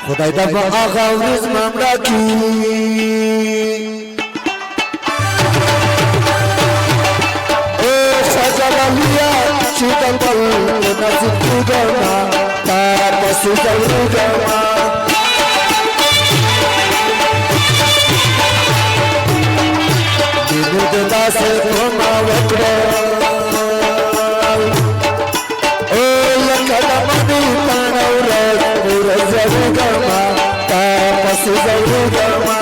خدای د هغه ورځ ممړه کی او شجرالیا چې دبل نصیب کړه تا پسې ځوړه دینو د داسې کومه وکړه او لکه د مدي پاڼه ورځ ورګما تا پسې ورګما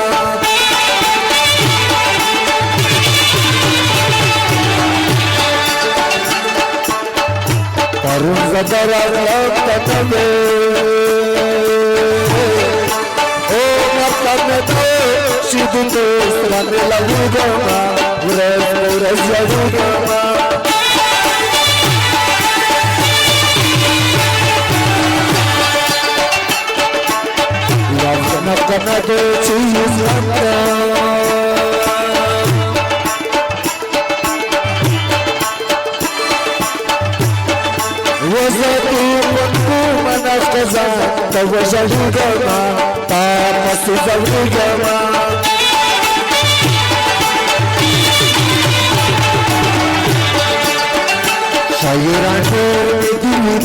پرون زدر لکتنه او مطلب ته شیدو سترانه لګما ورځ ورګما Nakana de cheese landa Wazati wangu manakaza Tawajahigama Tapasizahigama Shairane dili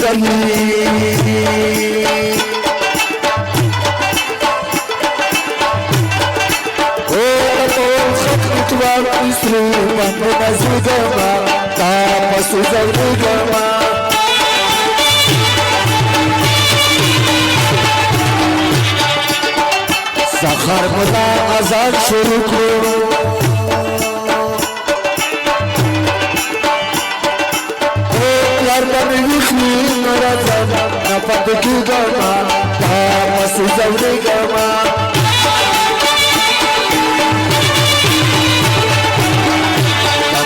Isru Mamma Zugama Tapasu Zagama Sakhar Mada Azad Shuru Kuru Yardan Yukni Narazam Napadu Gama Tapasu Zagama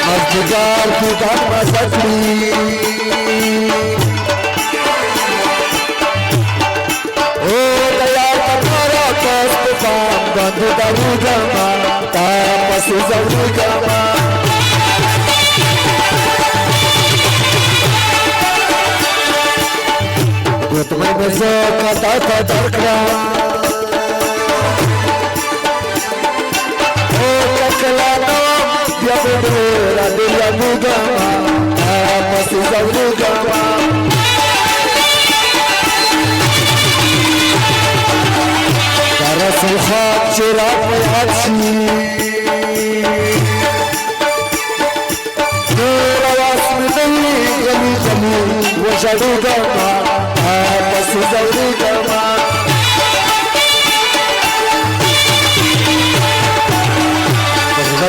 Mazdigar ki dhamma sakli O daya tamara kaspa bandhu daru gama Tapasi zavru gama Gutmai mezo kata kata kra O kakalana Ya bedera de la mugama Tapasi zavru gama Darasul khab chirag mayadshi Nura wasmi nahi gali gali Wajadu gama Tapasi zavru gama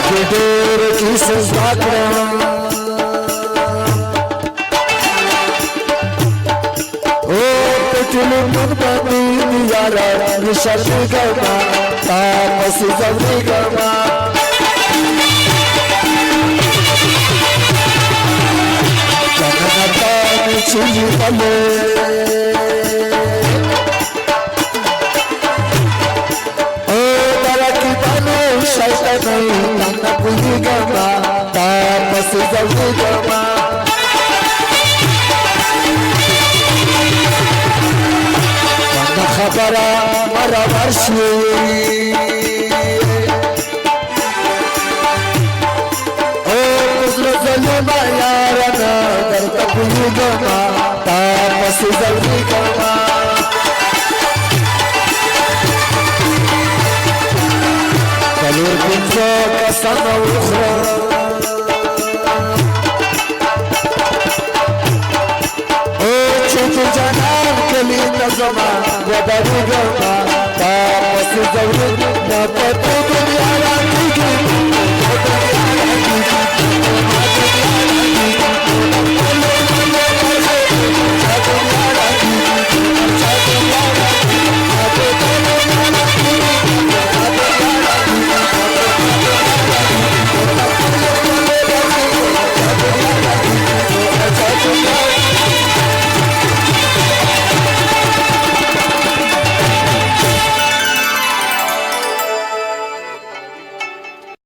Ke dur ki sazakra O petulu mudbani diyara nishani gama tapasi zavri gama Janata nichili pale Nana Puligama, Tapasi Zavigama Nana Khabara Maravarshi Oh, Musra Zalima Yarana, Nana Puligama, Tapasi Zavigama Kalur Pinto Kasana Ukhra Oh Chutu Janan Kali Nazama Wadaru Gama Tapasi Zavru Napatu Dunyara